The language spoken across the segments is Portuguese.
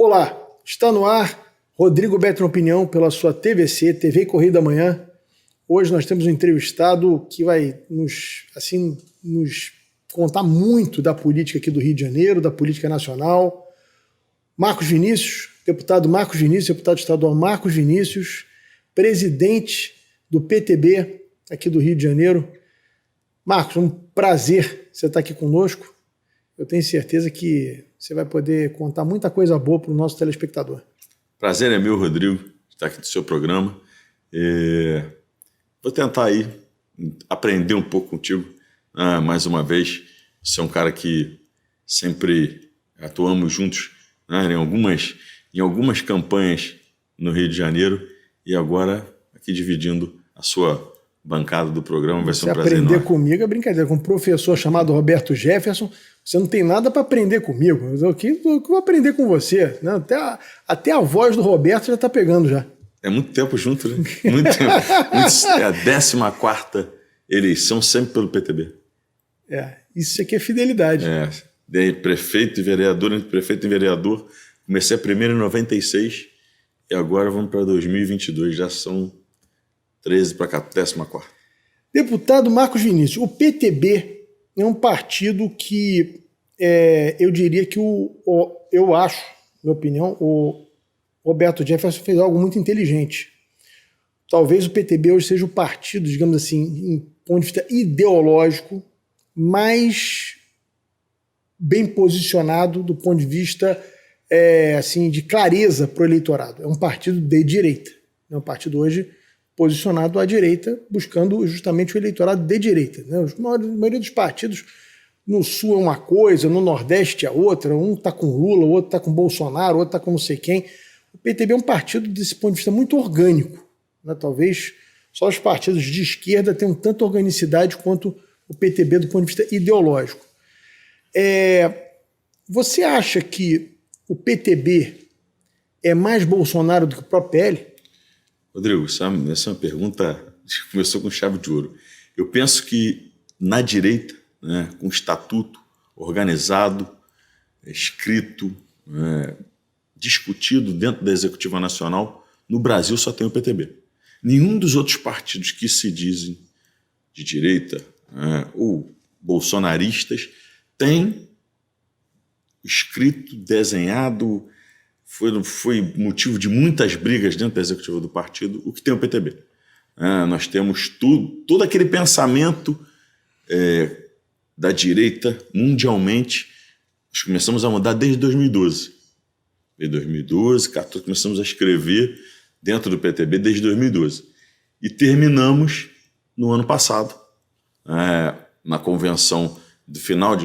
Olá, está no ar Rodrigo Betting Opinião pela sua TVC, TV Corrida Amanhã. Hoje nós temos um entrevistado que vai nos contar muito da política aqui do Rio de Janeiro, da política nacional. Marcos Vinícius, deputado estadual Marcos Vinícius, presidente do PTB aqui do Rio de Janeiro. Marcos, um prazer você estar aqui conosco. Eu tenho certeza que você vai poder contar muita coisa boa para o nosso telespectador. Prazer é meu, Rodrigo, estar aqui no seu programa. Vou tentar aí aprender um pouco contigo. Mais uma vez, você é um cara que sempre atuamos juntos, em algumas campanhas no Rio de Janeiro, e agora aqui dividindo a sua bancada do programa. Vai ser um prazer enorme. Aprender comigo é brincadeira. Com um professor chamado Roberto Jefferson, você não tem nada para aprender comigo. Eu vou aprender com você, né? Até a voz do Roberto já está pegando já. É muito tempo junto, né? Muito tempo. É a 14ª eleição sempre pelo PTB. Isso aqui é fidelidade. De prefeito e vereador, entre prefeito e vereador. Comecei a primeira em 96 e agora vamos para 2022. Já são 13 para cá, 14ª. Deputado Marcos Vinícius, o PTB é um partido que eu diria que eu acho, na minha opinião, o Roberto Jefferson fez algo muito inteligente. Talvez o PTB hoje seja o partido, digamos assim, em ponto de vista ideológico, mais bem posicionado do ponto de vista de clareza para o eleitorado. É um partido de direita. É um partido hoje posicionado à direita, buscando justamente o eleitorado de direita. Né? A maioria dos partidos no Sul é uma coisa, no Nordeste é outra, um está com Lula, o outro está com Bolsonaro, o outro está com não sei quem. O PTB é um partido, desse ponto de vista, muito orgânico. Né? Talvez só os partidos de esquerda tenham tanta organicidade quanto o PTB do ponto de vista ideológico. Você acha que o PTB é mais Bolsonaro do que o próprio PL? Rodrigo, essa é uma pergunta que começou com chave de ouro. Eu penso que na direita, com estatuto organizado, escrito, discutido dentro da Executiva Nacional, no Brasil só tem o PTB. Nenhum dos outros partidos que se dizem de direita ou bolsonaristas tem escrito, desenhado, foi motivo de muitas brigas dentro da executiva do partido, o que tem o PTB. Nós temos todo aquele pensamento da direita mundialmente. Nós começamos a mudar desde 2012. Desde 2012, 2014, começamos a escrever dentro do PTB desde 2012. E terminamos no ano passado, na convenção do final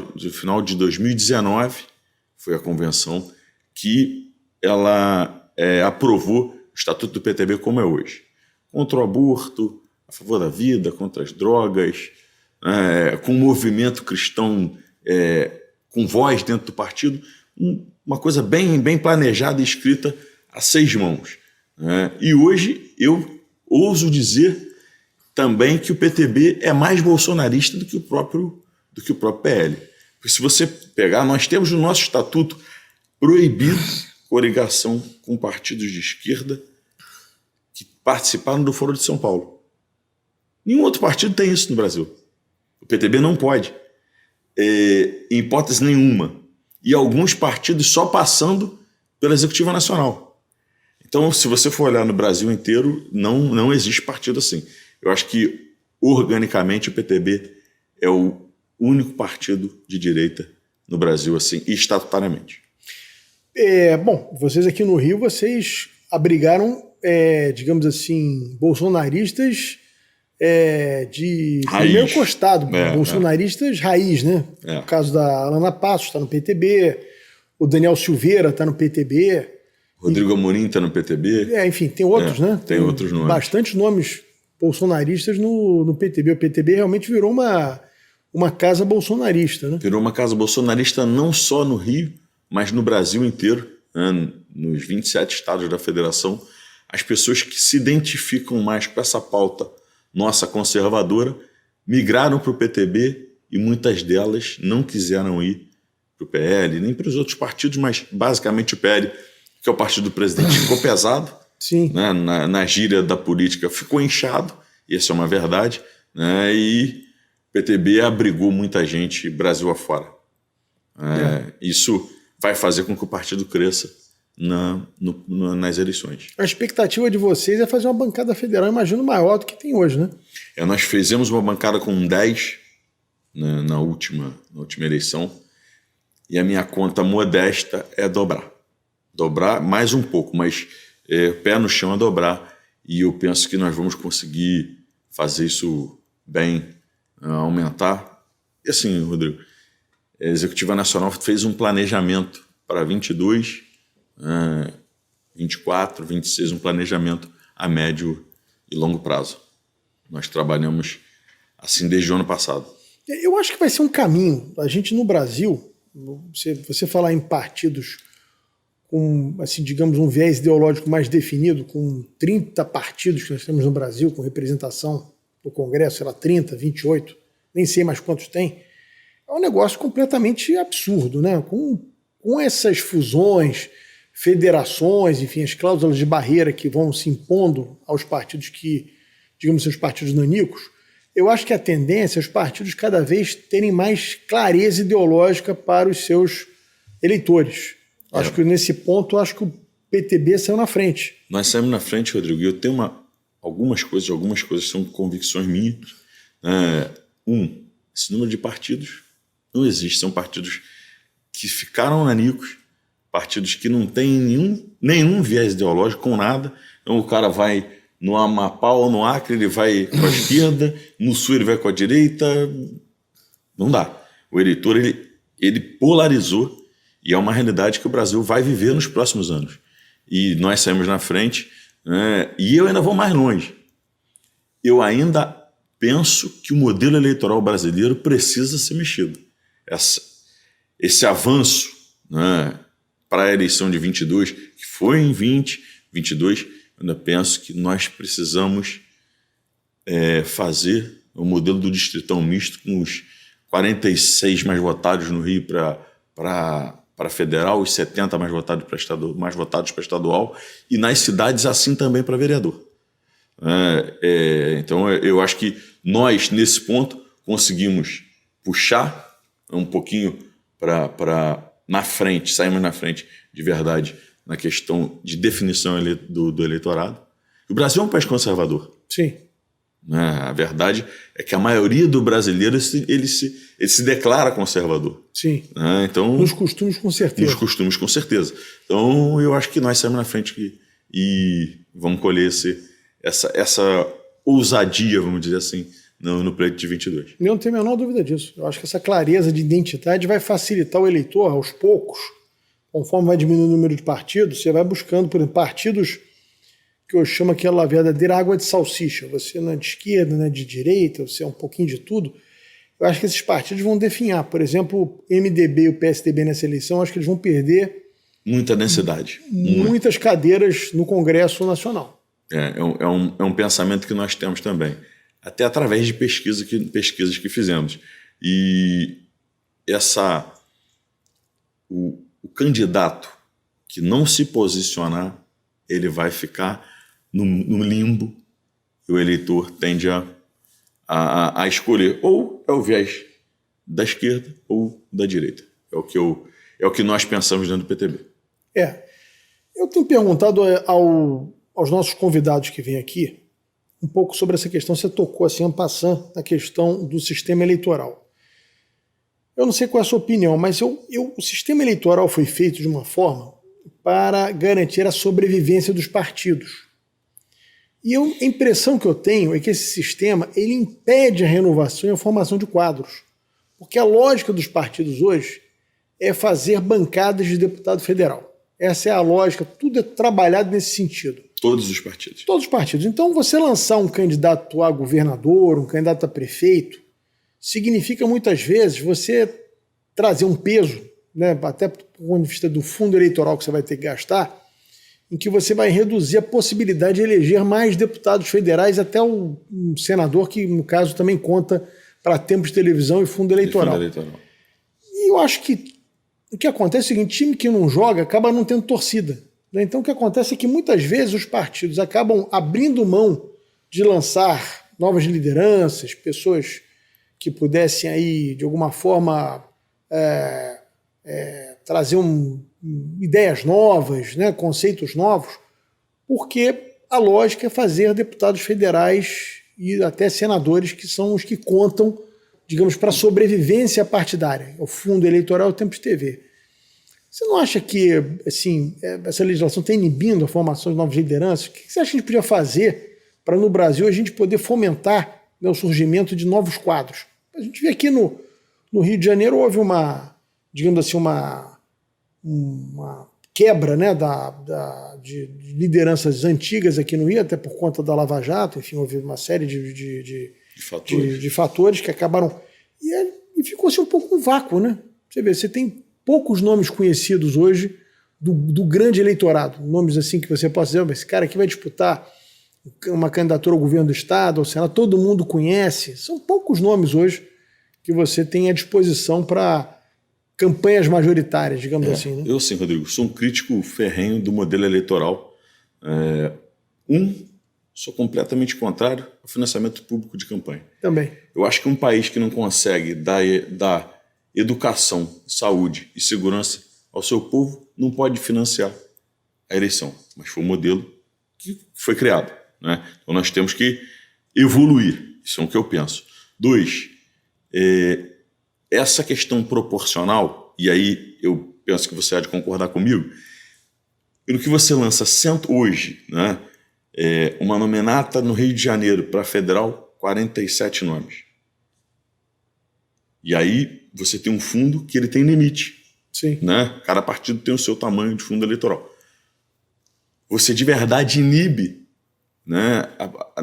de 2019, foi a convenção que ela aprovou o Estatuto do PTB como é hoje. Contra o aborto, a favor da vida, contra as drogas, com um movimento cristão com voz dentro do partido, uma coisa bem planejada e escrita a 6 mãos. E hoje eu ouso dizer também que o PTB é mais bolsonarista do que o próprio PL. Porque se você pegar, nós temos no nosso estatuto proibido coligação com partidos de esquerda que participaram do Foro de São Paulo. Nenhum outro partido tem isso no Brasil. O PTB não pode, em hipótese nenhuma. E alguns partidos só passando pela Executiva Nacional. Então, se você for olhar no Brasil inteiro, não existe partido assim. Eu acho que, organicamente, o PTB é o único partido de direita no Brasil, assim, e estatutariamente. Bom, vocês aqui no Rio, vocês abrigaram, digamos assim, bolsonaristas do meio costado, bolsonaristas raiz, né? No caso da Alana Passos está no PTB, o Daniel Silveira está no PTB. Rodrigo Amorim está no PTB. Enfim, tem outros, né? Tem outros nomes. Bastantes nomes bolsonaristas no PTB. O PTB realmente virou uma casa bolsonarista, né? Virou uma casa bolsonarista não só no Rio, mas no Brasil inteiro, nos 27 estados da federação. As pessoas que se identificam mais com essa pauta nossa conservadora migraram para o PTB e muitas delas não quiseram ir para o PL, nem para os outros partidos, mas basicamente o PL que é o partido do presidente, ficou pesado. Sim. Né? Na gíria da política ficou inchado, isso é uma verdade, né? E o PTB abrigou muita gente Brasil afora. Isso vai fazer com que o partido cresça nas eleições. A expectativa de vocês é fazer uma bancada federal, imagino, maior do que tem hoje, né? Nós fizemos uma bancada com 10, né, na última eleição, e a minha conta modesta é dobrar. Dobrar mais um pouco, mas pé no chão é dobrar, e eu penso que nós vamos conseguir fazer isso bem, aumentar. E assim, Rodrigo, a Executiva Nacional fez um planejamento para 22, 24, 26, um planejamento a médio e longo prazo. Nós trabalhamos assim desde o ano passado. Eu acho que vai ser um caminho. A gente no Brasil, você falar em partidos com, assim, digamos, um viés ideológico mais definido, com 30 partidos que nós temos no Brasil, com representação no Congresso, sei lá, 30, 28, nem sei mais quantos tem, é um negócio completamente absurdo, né? Com essas fusões, federações, enfim, as cláusulas de barreira que vão se impondo aos partidos que, digamos, os partidos nanicos, eu acho que a tendência é os partidos cada vez terem mais clareza ideológica para os seus eleitores. Acho que nesse ponto, acho que o PTB saiu na frente. Nós saímos na frente, Rodrigo, e eu tenho algumas coisas são convicções minhas. Esse número de partidos não existe, são partidos que ficaram nanicos, partidos que não têm nenhum viés ideológico com nada. Então o cara vai no Amapá ou no Acre, ele vai com a esquerda, no Sul ele vai com a direita. Não dá. O eleitor, ele polarizou, e é uma realidade que o Brasil vai viver nos próximos anos. E nós saímos na frente, né? E eu ainda vou mais longe. Eu ainda penso que o modelo eleitoral brasileiro precisa ser mexido. Esse avanço, né, para a eleição de 22, que foi em 22, eu ainda penso que nós precisamos fazer o modelo do distritão misto, com os 46 mais votados no Rio para federal, os 70 mais votados para estadual, e nas cidades assim também para vereador. Então eu acho que nós, nesse ponto, conseguimos puxar um pouquinho na frente, saímos na frente de verdade na questão de definição do eleitorado. O Brasil é um país conservador. Sim. A verdade é que a maioria do brasileiro ele se declara conservador. Sim. Então, nos costumes, com certeza. Nos costumes, com certeza. Então, eu acho que nós saímos na frente e vamos colher essa ousadia, vamos dizer assim, no pleito de 22. Eu não tenho a menor dúvida disso. Eu acho que essa clareza de identidade vai facilitar o eleitor aos poucos, conforme vai diminuindo o número de partidos. Você vai buscando, por exemplo, partidos que eu chamo aquela verdadeira água de salsicha. Você não é de esquerda, não é de direita, você é um pouquinho de tudo. Eu acho que esses partidos vão definhar. Por exemplo, o MDB e o PSDB nessa eleição, eu acho que eles vão perder muita densidade. Muitas cadeiras no Congresso Nacional. É um pensamento que nós temos também, até através de pesquisas que fizemos. E o candidato que não se posicionar, ele vai ficar no limbo, e o eleitor tende a escolher ou é o viés da esquerda ou da direita. É o que nós pensamos dentro do PTB. Eu tenho perguntado aos nossos convidados que vêm aqui um pouco sobre essa questão. Você tocou assim, en passant, na questão do sistema eleitoral. Eu não sei qual é a sua opinião, mas o sistema eleitoral foi feito de uma forma para garantir a sobrevivência dos partidos. E a impressão que eu tenho é que esse sistema ele impede a renovação e a formação de quadros. Porque a lógica dos partidos hoje é fazer bancadas de deputado federal. Essa é a lógica, tudo é trabalhado nesse sentido. Todos os partidos. Todos os partidos. Então, você lançar um candidato a governador, um candidato a prefeito, significa muitas vezes você trazer um peso, né, até do ponto de vista do fundo eleitoral que você vai ter que gastar, em que você vai reduzir a possibilidade de eleger mais deputados federais, até um senador que, no caso, também conta para tempo de televisão e fundo eleitoral. E eu acho que o que acontece é o seguinte: time que não joga acaba não tendo torcida. Né? Então o que acontece é que muitas vezes os partidos acabam abrindo mão de lançar novas lideranças, pessoas que pudessem aí, de alguma forma, trazer ideias novas, né, conceitos novos, porque a lógica é fazer deputados federais e até senadores que são os que contam, digamos, para a sobrevivência partidária. O fundo eleitoral é o tempo de TV. Você não acha que assim, essa legislação está inibindo a formação de novas lideranças? O que você acha que a gente podia fazer para, no Brasil, a gente poder fomentar, né, o surgimento de novos quadros? A gente vê aqui no Rio de Janeiro, houve digamos assim, uma quebra, né, de lideranças antigas aqui no Rio, até por conta da Lava Jato. Enfim, houve uma série de fatores que acabaram... E ficou-se um pouco um vácuo, né? Você vê, você tem poucos nomes conhecidos hoje do grande eleitorado, nomes assim que você possa dizer, esse cara aqui vai disputar uma candidatura ao governo do Estado, ao Senado, todo mundo conhece. São poucos nomes hoje que você tem à disposição para campanhas majoritárias, digamos assim. Né? Eu, sim, Rodrigo, sou um crítico ferrenho do modelo eleitoral. Sou completamente contrário ao financiamento público de campanha. Também. Eu acho que um país que não consegue dar educação, saúde e segurança ao seu povo não pode financiar a eleição. Mas foi um modelo que foi criado. Né? Então nós temos que evoluir. Isso é o que eu penso. 2, essa questão proporcional, e aí eu penso que você há de concordar comigo, no que você lança hoje, né, uma nominata no Rio de Janeiro para federal, 47 nomes. E aí você tem um fundo que ele tem limite. Sim. Né? Cada partido tem o seu tamanho de fundo eleitoral. Você de verdade inibe, né,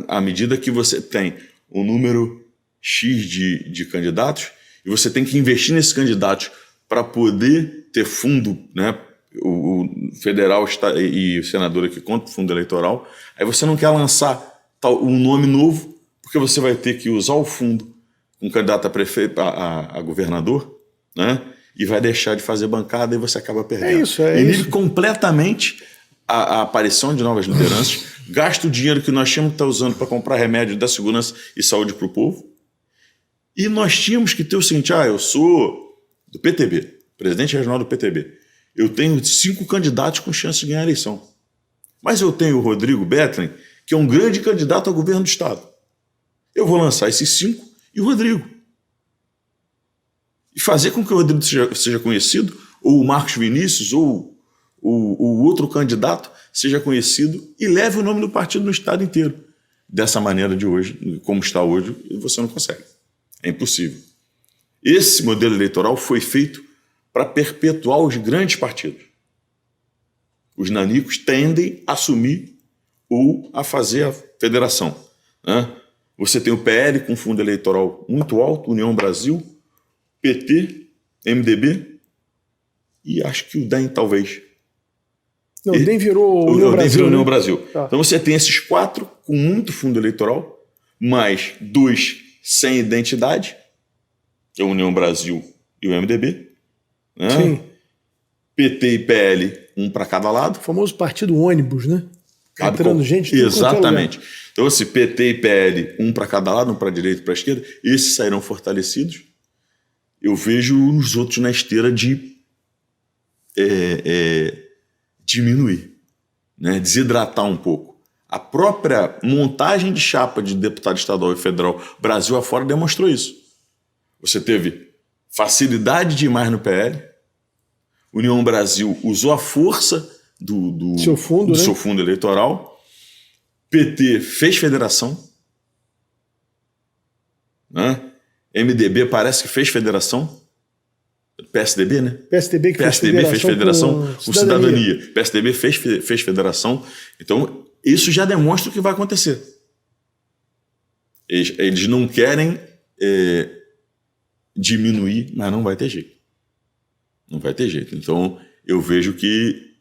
à medida que você tem um número X de candidatos, e você tem que investir nesses candidatos para poder ter fundo, né, o federal e o senador aqui contra o fundo eleitoral. Aí você não quer lançar um nome novo, porque você vai ter que usar o fundo com candidato a prefeito, a governador, né, e vai deixar de fazer bancada e você acaba perdendo. Inibe completamente a aparição de novas lideranças, gasta o dinheiro que nós tínhamos que estar usando para comprar remédio da segurança e saúde para o povo. E nós tínhamos que ter o seguinte: eu sou do PTB, presidente regional do PTB. Eu tenho 5 candidatos com chance de ganhar a eleição. Mas eu tenho o Rodrigo Betlen, que é um grande candidato ao governo do Estado. Eu vou lançar esses 5 e o Rodrigo. E fazer com que o Rodrigo seja conhecido, ou o Marcos Vinícius, ou o outro candidato seja conhecido e leve o nome do partido no Estado inteiro. Dessa maneira de hoje, como está hoje, você não consegue. É impossível. Esse modelo eleitoral foi feito para perpetuar os grandes partidos. Os nanicos tendem a assumir ou a fazer a federação. Né? Você tem o PL com fundo eleitoral muito alto, União Brasil, PT, MDB e acho que o DEM talvez. Não, o DEM virou União Brasil. Virou União Brasil. Tá. Então você tem esses 4 com muito fundo eleitoral, mais 2 sem identidade, que é a União Brasil e o MDB. Né? Sim. PT e PL, um para cada lado. O famoso partido ônibus, né? Entrando gente. Exatamente. Então, se PT e PL, um para cada lado, um para a direita e para a esquerda, esses sairão fortalecidos. Eu vejo os outros na esteira de diminuir, né? Desidratar um pouco. A própria montagem de chapa de deputado estadual e federal Brasil afora demonstrou isso. Você teve facilidade demais no PL, União Brasil usou a força do seu fundo eleitoral, PT fez federação, né? MDB parece que fez federação, PSDB, né? PSDB fez federação com cidadania. PSDB fez federação. Então, isso já demonstra o que vai acontecer. Eles não querem diminuir, mas não vai ter jeito. Não vai ter jeito. Então, eu vejo que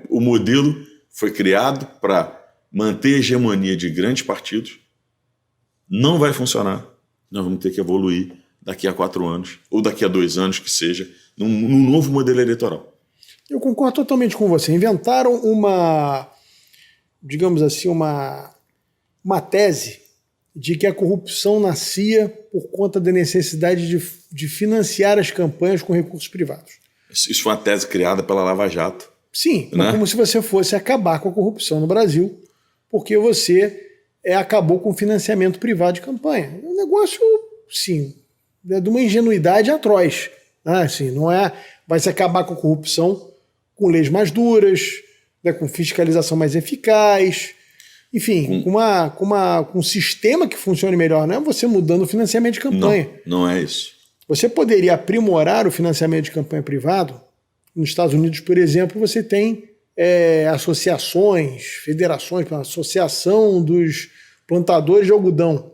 o modelo foi criado para manter a hegemonia de grandes partidos. Não vai funcionar. Nós vamos ter que evoluir daqui a 4 anos, ou daqui a 2 anos, que seja, num novo modelo eleitoral. Eu concordo totalmente com você. Inventaram digamos assim, uma tese de que a corrupção nascia por conta da necessidade de financiar as campanhas com recursos privados. Isso foi uma tese criada pela Lava Jato. Sim, né? Como se você fosse acabar com a corrupção no Brasil, porque você acabou com o financiamento privado de campanha. É um negócio, sim, de uma ingenuidade atroz. Né? Assim, não vai se acabar com a corrupção com leis mais duras, né? Com fiscalização mais eficaz, enfim, com um sistema que funcione melhor. Não é você mudando o financiamento de campanha. Não é isso. Você poderia aprimorar o financiamento de campanha privado. Nos Estados Unidos, por exemplo, você tem associações, federações, a Associação dos Plantadores de Algodão.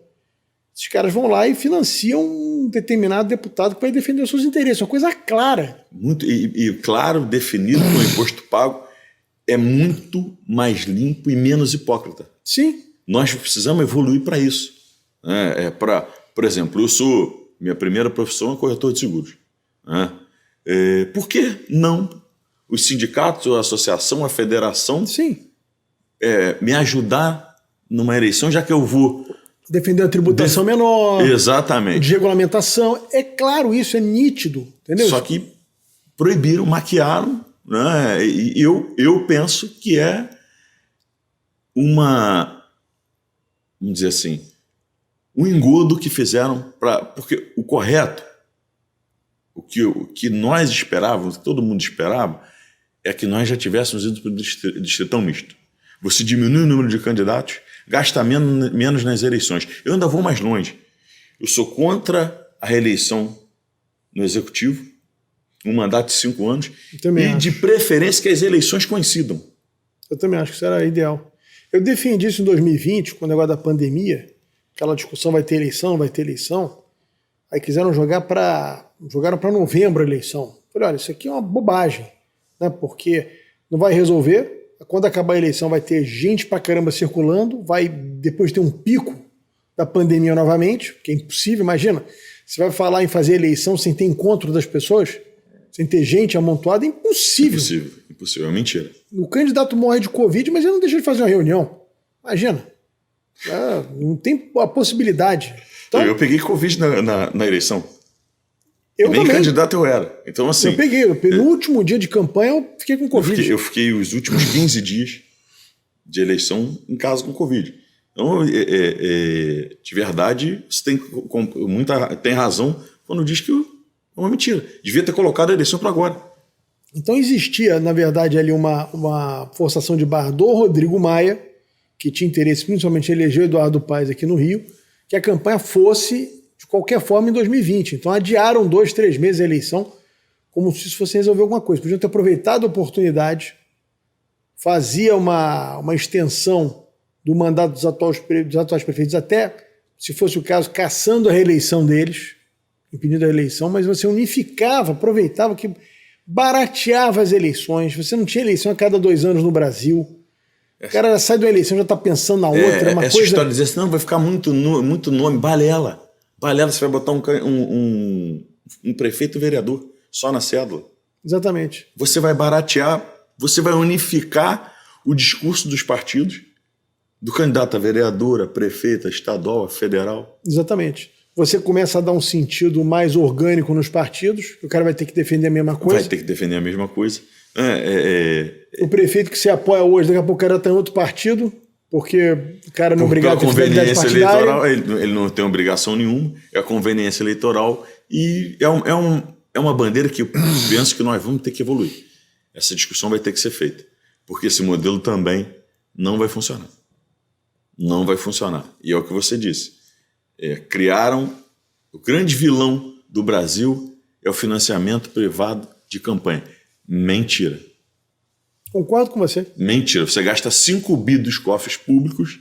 Esses caras vão lá e financiam um determinado deputado que vai defender os seus interesses. Uma coisa clara. Muito, e claro, definido com o imposto pago, é muito mais limpo e menos hipócrita. Sim. Nós precisamos evoluir para isso. Por exemplo, minha primeira profissão é corretor de seguros. Por que não os sindicatos, a associação, a federação, sim, me ajudar numa eleição, já que eu vou defender a tributação menor, exatamente, de regulamentação? É claro, isso é nítido, entendeu? Só que proibiram, maquiaram, né? E eu penso que é vamos dizer assim, um engodo que fizeram porque o correto, o que nós esperávamos, que todo mundo esperava, é que nós já tivéssemos ido para o distritão misto. Você diminui o número de candidatos, gasta menos nas eleições. Eu ainda vou mais longe. Eu sou contra a reeleição no Executivo, um mandato de 5 anos, de preferência que as eleições coincidam. Eu também acho que isso era ideal. Eu defendi isso em 2020, com o negócio da pandemia, aquela discussão vai ter eleição, aí quiseram jogaram para novembro a eleição. Falei, olha, isso aqui é uma bobagem, né? Porque não vai resolver. Quando acabar a eleição vai ter gente pra caramba circulando, vai depois ter um pico da pandemia novamente, que é impossível, imagina. Você vai falar em fazer eleição sem ter encontro das pessoas, sem ter gente amontoada, é impossível. Impossível, é mentira. O candidato morre de Covid, mas ele não deixa de fazer uma reunião. Imagina. Não tem a possibilidade. Então, eu peguei Covid na eleição. Eu nem também. Candidato eu era. Então, assim, eu peguei. No último dia de campanha, eu fiquei com Covid. Eu fiquei os últimos 15 dias de eleição em casa com Covid. Então, de verdade, você tem razão quando diz que é uma mentira. Devia ter colocado a eleição para agora. Então existia, na verdade, ali uma forçação de barra do Rodrigo Maia, que tinha interesse principalmente em eleger o Eduardo Paes aqui no Rio, que a campanha fosse de qualquer forma em 2020. Então adiaram 2, 3 meses a eleição, como se isso fosse resolver alguma coisa. Podiam ter aproveitado a oportunidade, fazia uma extensão do mandato dos atuais prefeitos, até, se fosse o caso, caçando a reeleição deles, impedindo a reeleição, mas você unificava, aproveitava, que barateava as eleições. Você não tinha eleição a cada 2 anos no Brasil. O cara sai de uma eleição e já está pensando na outra. Essa história de dizer assim, não, vai ficar muito nome, balela. Balela, você vai botar um prefeito e vereador só na cédula. Exatamente. Você vai baratear, você vai unificar o discurso dos partidos, do candidato a vereadora, prefeita, estadual, a federal. Exatamente. Você começa a dar um sentido mais orgânico nos partidos, o cara vai ter que defender a mesma coisa. Vai ter que defender a mesma coisa. O prefeito que se apoia hoje, daqui a pouco o cara está em outro partido, porque o cara não é obrigado a ter fidelidade partidária. Eleitoral, ele não tem obrigação nenhuma, é a conveniência eleitoral, e é uma bandeira que eu penso que nós vamos ter que evoluir. Essa discussão vai ter que ser feita, porque esse modelo também não vai funcionar. Não vai funcionar. E é o que você disse. Criaram o grande vilão do Brasil é o financiamento privado de campanha. Mentira. Concordo com você. Mentira. Você gasta 5 bi dos cofres públicos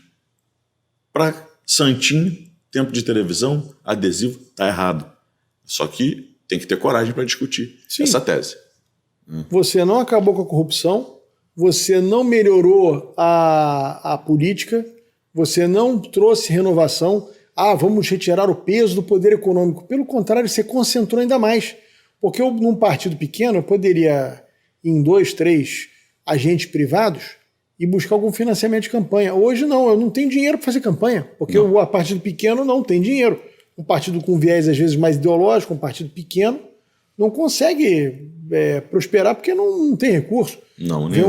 para santinho, tempo de televisão, adesivo, tá errado. Só que tem que ter coragem para discutir essa tese. Você não acabou com a corrupção, você não melhorou a política, você não trouxe renovação. Vamos retirar o peso do poder econômico. Pelo contrário, você concentrou ainda mais. Porque num partido pequeno eu poderia em 2, 3 agentes privados e buscar algum financiamento de campanha. Hoje não, eu não tenho dinheiro para fazer campanha, porque o partido pequeno não tem dinheiro. Um partido com viés às vezes mais ideológico, um partido pequeno, não consegue prosperar porque não tem recurso. Não, Vê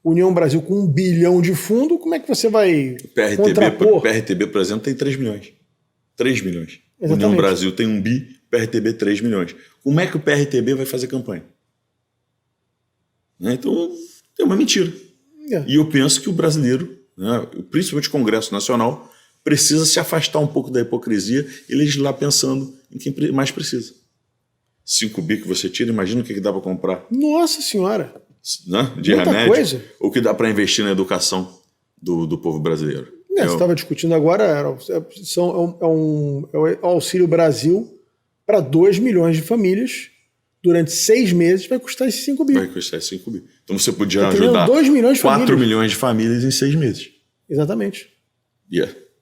União Brasil com 1 bilhão de fundo, como é que você vai contrapor? O PRTB, por exemplo, tem 3 milhões. 3 milhões. Exatamente. União Brasil tem 1 bi, PRTB 3 milhões. Como é que o PRTB vai fazer campanha? Então, é uma mentira. E eu penso que o brasileiro, né, principalmente o Congresso Nacional, precisa se afastar um pouco da hipocrisia e legislar pensando em quem mais precisa. 5 bi que você tira, imagina o que dá para comprar. Nossa Senhora! Né? De muita remédio, coisa. Ou que dá para investir na educação do povo brasileiro. Você estava discutindo agora, é o Auxílio Brasil para 2 milhões de famílias durante 6 meses vai custar esses 5 bi. Vai custar esses 5 bi. Então você podia ajudar 2 milhões de 4 milhões de famílias em 6 meses. Exatamente.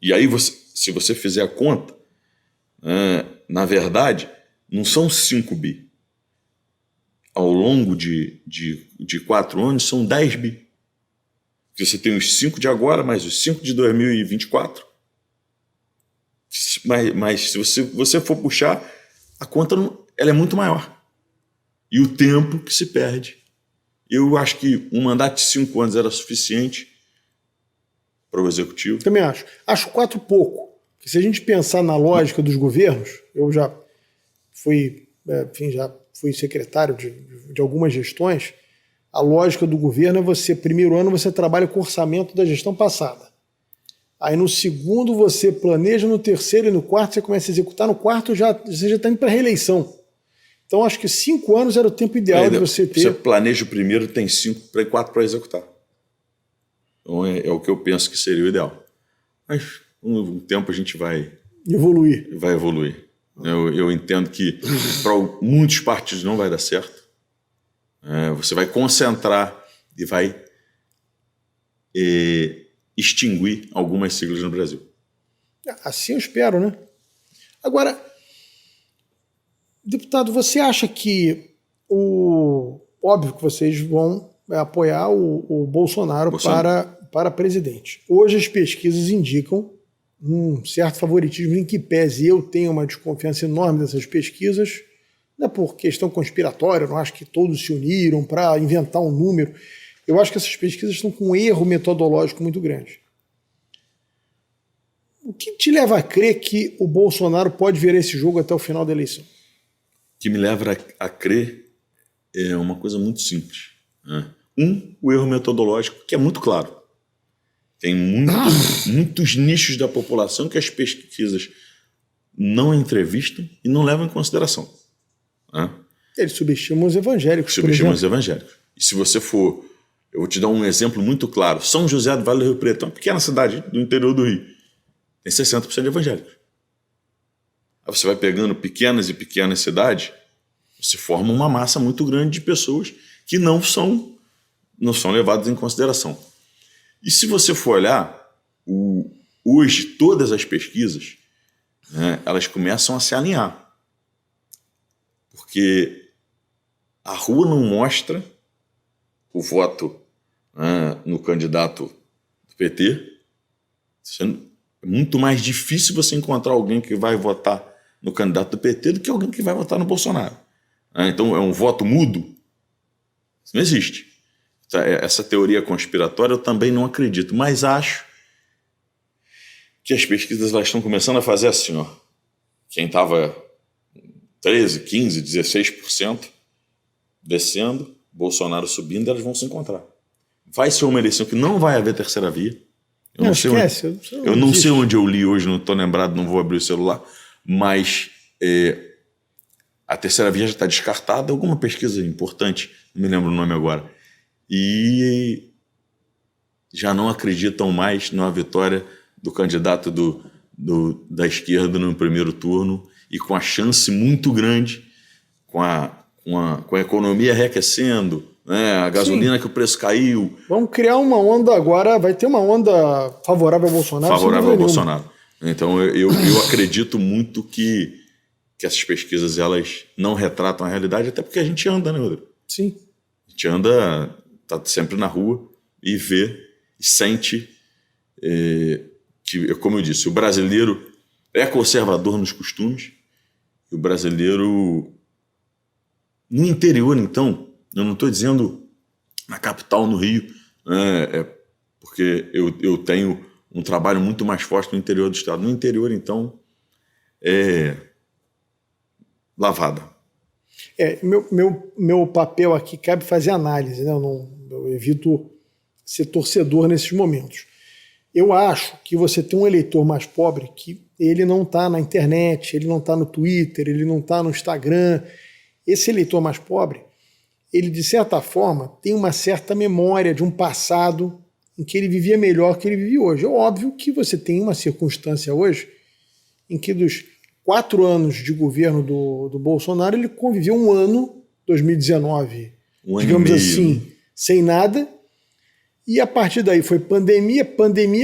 E aí, se você fizer a conta, na verdade, não são 5 bi. Ao longo de 4 anos, são 10 bi. Porque você tem os 5 de agora, mais os 5 de 2024. Mas se você for puxar, a conta ela é muito maior. E o tempo que se perde. Eu acho que um mandato de 5 anos era suficiente para o executivo. Também acho. Acho 4 pouco. Porque se a gente pensar na lógica dos governos, eu já fui secretário de algumas gestões, a lógica do governo é você, primeiro ano, você trabalha com o orçamento da gestão passada. Aí no segundo você planeja, no terceiro e no quarto você começa a executar, no quarto você já está indo para a reeleição. Então acho que 5 anos era o tempo ideal de você ter... Você planeja o primeiro, tem 5 para 4 para executar. Então é o que eu penso que seria o ideal. Mas com o tempo a gente vai evoluir. Eu entendo que para muitos partidos não vai dar certo. Você vai concentrar e vai extinguir algumas siglas no Brasil. Assim eu espero, né? Agora, deputado, você acha que óbvio que vocês vão apoiar o Bolsonaro para presidente. Hoje as pesquisas indicam um certo favoritismo, em que pese eu tenho uma desconfiança enorme dessas pesquisas, não é por questão conspiratória, eu não acho que todos se uniram para inventar um número. Eu acho que essas pesquisas estão com um erro metodológico muito grande. O que te leva a crer que o Bolsonaro pode virar esse jogo até o final da eleição? O que me leva a crer é uma coisa muito simples. O erro metodológico, que é muito claro. Tem muitos nichos da população que as pesquisas não entrevistam e não levam em consideração. Eles subestimam os evangélicos. E se você for... Eu vou te dar um exemplo muito claro. São José do Vale do Rio Preto é uma pequena cidade do interior do Rio. Tem 60% de evangélicos. Aí você vai pegando pequenas e pequenas cidades, você forma uma massa muito grande de pessoas que não são levadas em consideração. E se você for olhar, hoje todas as pesquisas, elas começam a se alinhar. Porque a rua não mostra o voto no candidato do PT. É muito mais difícil você encontrar alguém que vai votar no candidato do PT do que alguém que vai votar no Bolsonaro. Então é um voto mudo? Isso não existe. Essa teoria conspiratória eu também não acredito, mas acho que as pesquisas elas estão começando a fazer assim, quem estava 13%, 15%, 16% descendo, Bolsonaro subindo, elas vão se encontrar. Vai ser uma eleição que não vai haver terceira via. Eu não sei onde eu li hoje, não estou lembrado, não vou abrir o celular, mas a terceira via já está descartada. Alguma pesquisa importante, não me lembro o nome agora. E já não acreditam mais na vitória do candidato da esquerda no primeiro turno e com a chance muito grande, com a economia reaquecendo, a gasolina que o preço caiu. Vamos criar uma onda agora, vai ter uma onda favorável ao Bolsonaro. Favorável ao Bolsonaro. Então eu acredito muito que essas pesquisas elas não retratam a realidade, até porque a gente anda, né, Rodrigo? Sim. A gente está sempre na rua e vê e sente que, como eu disse, o brasileiro é conservador nos costumes, e o brasileiro no interior, então, eu não estou dizendo na capital, no Rio, né, porque eu tenho um trabalho muito mais forte no interior do estado. No interior, então, é lavada. Meu papel aqui cabe fazer análise, né? Eu evito ser torcedor nesses momentos. Eu acho que você tem um eleitor mais pobre que ele não está na internet, ele não está no Twitter, ele não está no Instagram. Esse eleitor mais pobre, ele de certa forma tem uma certa memória de um passado em que ele vivia melhor que ele vive hoje. É óbvio que você tem uma circunstância hoje em que dos 4 anos de governo do Bolsonaro, ele conviveu um ano, 2019, digamos assim, sem nada. E a partir daí foi pandemia.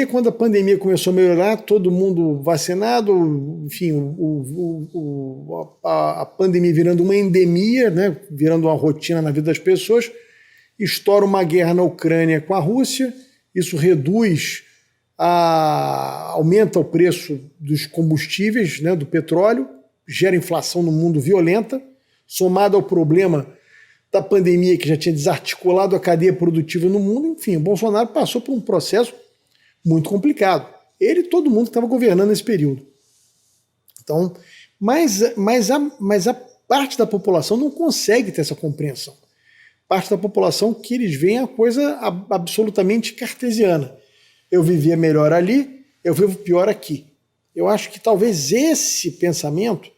Quando a pandemia começou a melhorar, todo mundo vacinado, enfim, a pandemia virando uma endemia, né, virando uma rotina na vida das pessoas, estoura uma guerra na Ucrânia com a Rússia, isso aumenta o preço dos combustíveis, né, do petróleo, gera inflação no mundo violenta, somado ao problema da pandemia que já tinha desarticulado a cadeia produtiva no mundo. Enfim, o Bolsonaro passou por um processo muito complicado. Ele e todo mundo que estava governando nesse período. Então, mas a parte da população não consegue ter essa compreensão. Parte da população que eles veem a coisa absolutamente cartesiana. Eu vivia melhor ali, eu vivo pior aqui. Eu acho que talvez esse pensamento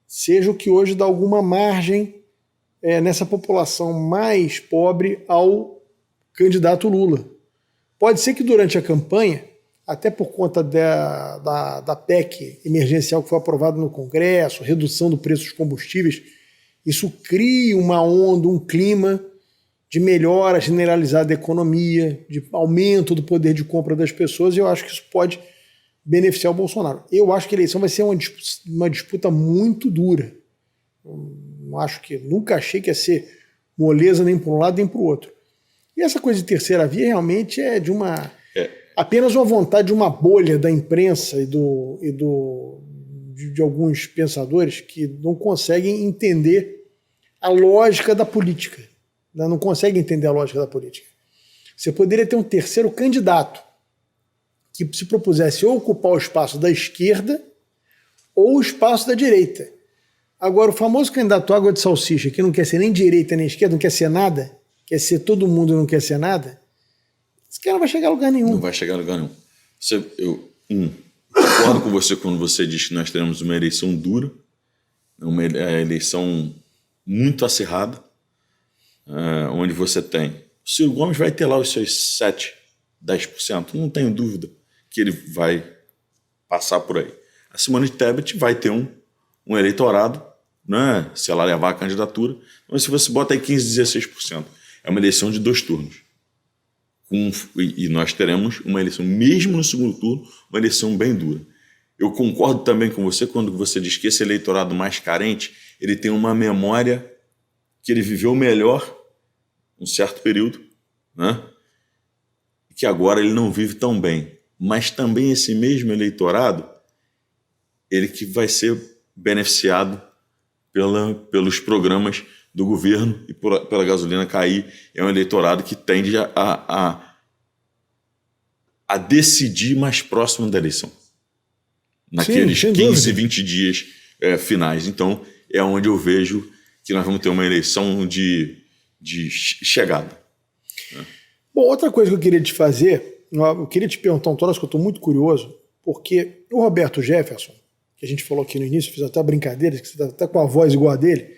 seja o que hoje dá alguma margem nessa população mais pobre ao candidato Lula. Pode ser que durante a campanha, até por conta da PEC emergencial que foi aprovada no Congresso, redução do preço dos combustíveis, isso crie uma onda, um clima de melhora generalizada da economia, de aumento do poder de compra das pessoas, e eu acho que isso pode beneficiar o Bolsonaro. Eu acho que a eleição vai ser uma disputa muito dura. Nunca achei que ia ser moleza nem para um lado nem para o outro. E essa coisa de terceira via realmente é apenas uma vontade de uma bolha da imprensa de alguns pensadores que não conseguem entender a lógica da política. Não conseguem entender a lógica da política. Você poderia ter um terceiro candidato que se propusesse ou ocupar o espaço da esquerda ou o espaço da direita. Agora, o famoso candidato água de salsicha, que não quer ser nem direita nem esquerda, não quer ser nada, quer ser todo mundo e não quer ser nada, esse cara não vai chegar a lugar nenhum. Não vai chegar a lugar nenhum. Eu concordo com você quando você diz que nós teremos uma eleição dura, uma eleição muito acirrada, onde você tem... O Ciro Gomes vai ter lá os seus 7%, 10%, não tenho dúvida que ele vai passar por aí. A Simone Tebet vai ter um eleitorado, né, se ela levar a candidatura, mas se você bota aí 15%, 16%, é uma eleição de 2 turnos. E nós teremos uma eleição, mesmo no segundo turno, uma eleição bem dura. Eu concordo também com você quando você diz que esse eleitorado mais carente, ele tem uma memória que ele viveu melhor um certo período, né? Que agora ele não vive tão bem. Mas também esse mesmo eleitorado, ele que vai ser beneficiado pelos programas do governo e pela gasolina cair, é um eleitorado que tende a decidir mais próximo da eleição. Naqueles 15, 20 dias finais. Então, é onde eu vejo que nós vamos ter uma eleição de chegada. Bom, outra coisa que eu queria te perguntar um troço que eu estou muito curioso, porque o Roberto Jefferson, que a gente falou aqui no início, fiz até brincadeira, que você está até com a voz igual a dele,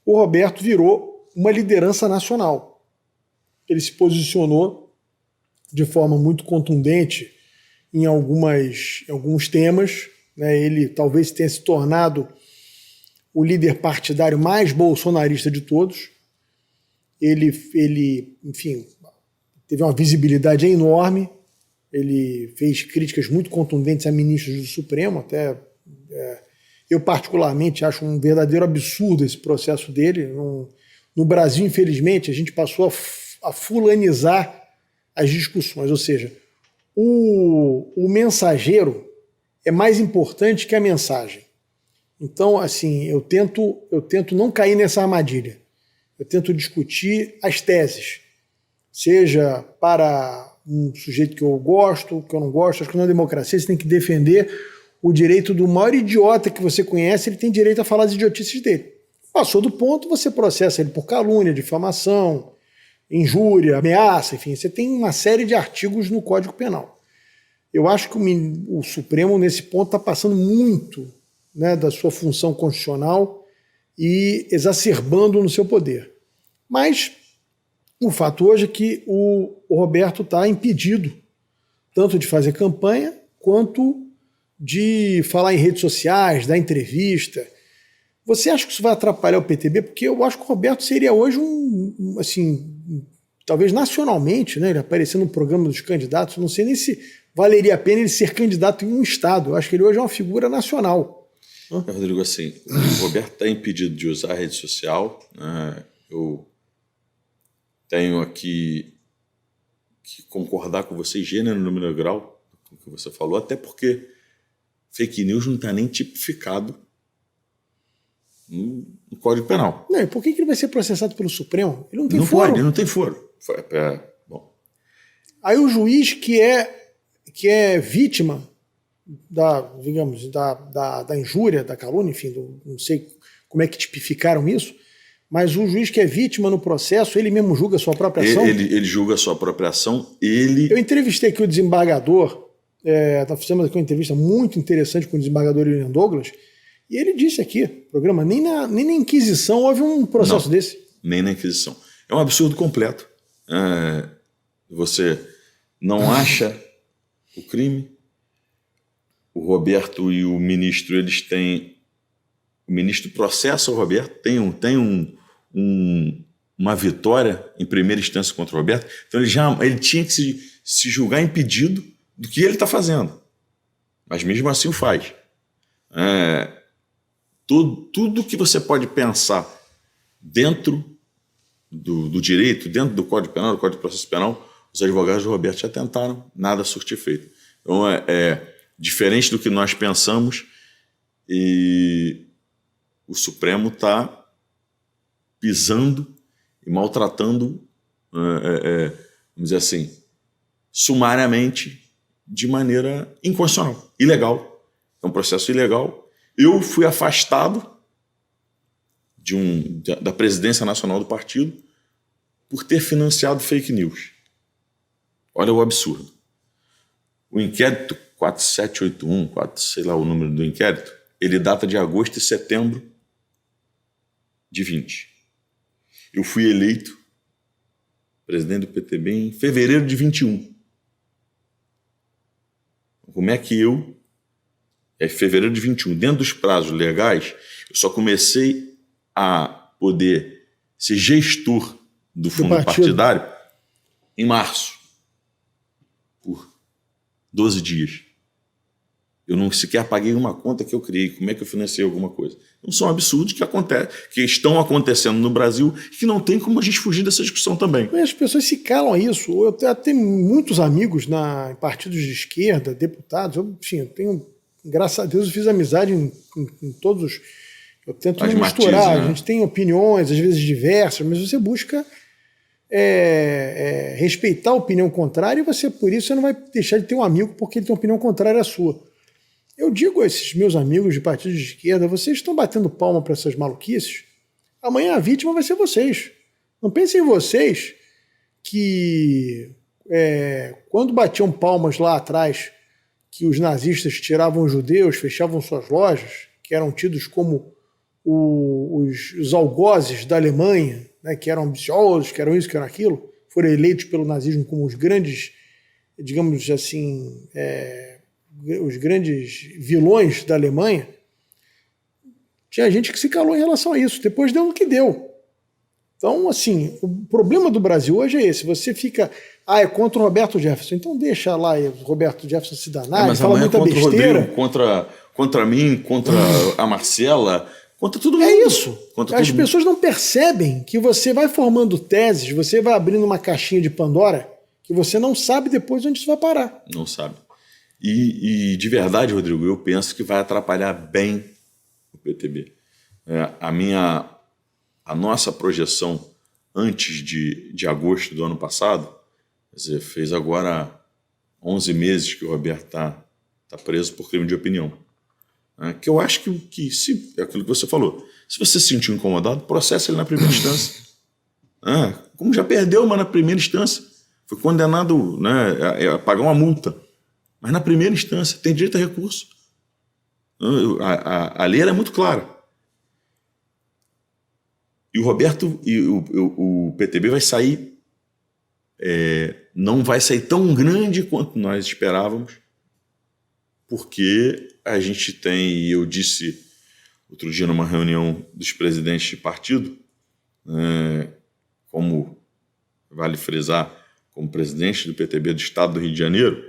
o Roberto virou uma liderança nacional. Ele se posicionou de forma muito contundente em alguns temas, né? Ele talvez tenha se tornado o líder partidário mais bolsonarista de todos. Ele, enfim, teve uma visibilidade enorme, ele fez críticas muito contundentes a ministros do Supremo, até eu particularmente acho um verdadeiro absurdo esse processo dele, No Brasil, infelizmente, a gente passou a fulanizar as discussões, ou seja, o mensageiro é mais importante que a mensagem. Então, assim, eu tento não cair nessa armadilha. Eu tento discutir as teses, seja para um sujeito que eu gosto, que eu não gosto. Acho que na democracia você tem que defender o direito do maior idiota que você conhece, ele tem direito a falar as idiotices dele. Passou do ponto, você processa ele por calúnia, difamação, injúria, ameaça, enfim, você tem uma série de artigos no Código Penal. Eu acho que o Supremo, nesse ponto, está passando muito, né, da sua função constitucional e exacerbando no seu poder. Mas o fato hoje é que o Roberto está impedido tanto de fazer campanha quanto de falar em redes sociais, dar entrevista. Você acha que isso vai atrapalhar o PTB? Porque eu acho que o Roberto seria hoje assim, talvez nacionalmente, né, ele aparecendo no programa dos candidatos, não sei nem se valeria a pena ele ser candidato em um estado. Eu acho que ele hoje é uma figura nacional. Rodrigo, assim, o Roberto está impedido de usar a rede social, né? Eu tenho aqui que concordar com você, gênero, número e grau, com o que você falou, até porque fake news não está nem tipificado no Código Penal. Não, e por que ele vai ser processado pelo Supremo? Ele não tem não foro. Pode, ele não tem foro. Bom. Aí o juiz que é vítima digamos, da injúria, da calúnia, enfim, não sei como é que tipificaram isso, mas o juiz que é vítima no processo, ele mesmo julga a sua própria ação? Ele julga a sua própria ação. Eu entrevistei aqui o desembargador, fizemos aqui uma entrevista muito interessante com o desembargador William Douglas, e ele disse aqui, programa, nem na Inquisição houve um processo desse. Nem na Inquisição. É um absurdo completo. Você não acha o crime. O Roberto e o ministro, eles têm... O ministro processa o Roberto, tem uma vitória em primeira instância contra o Roberto, então ele tinha que se julgar impedido do que ele está fazendo. Mas mesmo assim o faz. Tudo que você pode pensar dentro do direito, dentro do Código Penal, do Código de Processo Penal, os advogados do Roberto já tentaram, nada surtir efeito. Então diferente do que nós pensamos, e o Supremo está pisando e maltratando, vamos dizer assim, sumariamente, de maneira inconstitucional, ilegal. É um processo ilegal. Eu fui afastado da presidência nacional do partido por ter financiado fake news. Olha o absurdo. O inquérito 4781, sei lá o número do inquérito, ele data de agosto e setembro de 20. Eu fui eleito presidente do PTB em fevereiro de 21. Como é que fevereiro de 21, dentro dos prazos legais, eu só comecei a poder ser gestor do fundo partidário em março, por 12 dias. Eu não sequer paguei uma conta que eu criei. Como é que eu financei alguma coisa? Não são absurdos que estão acontecendo no Brasil e que não tem como a gente fugir dessa discussão também. Mas as pessoas se calam a isso. Eu tenho muitos amigos em partidos de esquerda, deputados. Eu tenho, graças a Deus, eu fiz amizade em todos os... Eu tento não misturar. Né? A gente tem opiniões, às vezes diversas, mas você busca respeitar a opinião contrária e por isso você não vai deixar de ter um amigo porque ele tem uma opinião contrária à sua. Eu digo a esses meus amigos de partidos de esquerda, vocês estão batendo palma para essas maluquices? Amanhã a vítima vai ser vocês. Não pensem em vocês que quando batiam palmas lá atrás que os nazistas tiravam os judeus, fechavam suas lojas, que eram tidos como os algozes da Alemanha, né, que eram ambiciosos, que eram isso, que eram aquilo, foram eleitos pelo nazismo como os grandes, digamos assim, os grandes vilões da Alemanha, tinha gente que se calou em relação a isso. Depois deu no que deu. Então, assim, o problema do Brasil hoje é esse. Você fica, é contra o Roberto Jefferson. Então deixa lá o Roberto Jefferson se danar, mas fala muita contra besteira. O Rodrigo, contra mim, contra a Marcela, Contra todo mundo. É isso. As pessoas não percebem que você vai formando teses, você vai abrindo uma caixinha de Pandora que você não sabe depois onde isso vai parar. Não sabe. E de verdade, Rodrigo, eu penso que vai atrapalhar bem o PTB. A nossa projeção antes de agosto do ano passado, quer dizer, fez agora 11 meses que o Roberto está preso por crime de opinião. Que eu acho que se, é aquilo que você falou, se você se sentiu incomodado, processa ele na primeira instância. Como já perdeu, mas na primeira instância, foi condenado, né, a pagar uma multa. Mas na primeira instância, tem direito a recurso. A lei é muito clara. E o Roberto e o PTB vai sair, não vai sair tão grande quanto nós esperávamos, porque a gente tem, e eu disse outro dia numa reunião dos presidentes de partido, como vale frisar, como presidente do PTB do Estado do Rio de Janeiro,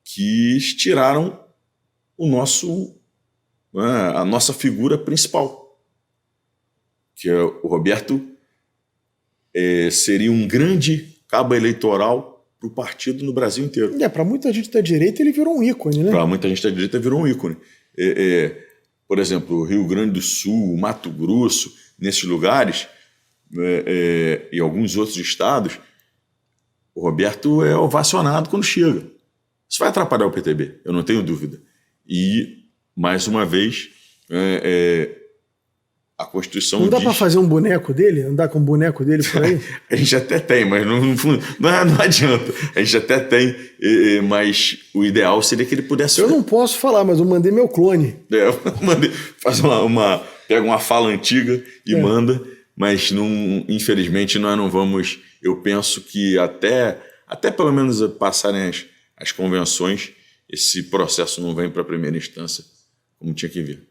que tiraram a nossa figura principal, que é o Roberto seria um grande cabo eleitoral para o partido no Brasil inteiro. Para muita gente da direita ele virou um ícone, né? Para muita gente da direita virou um ícone. Por exemplo, Rio Grande do Sul, Mato Grosso, nesses lugares, e alguns outros estados, o Roberto é ovacionado quando chega. Isso vai atrapalhar o PTB, eu não tenho dúvida. E, mais uma vez, a Constituição não dá diz... para fazer um boneco dele? Andar com um boneco dele por aí? A gente até tem, mas não adianta. A gente até tem, mas o ideal seria que ele pudesse... Eu não posso falar, mas eu mandei meu clone. Pega uma fala antiga e manda, mas infelizmente nós não vamos... Eu penso que até pelo menos passarem as convenções, esse processo não vem para a primeira instância como tinha que vir.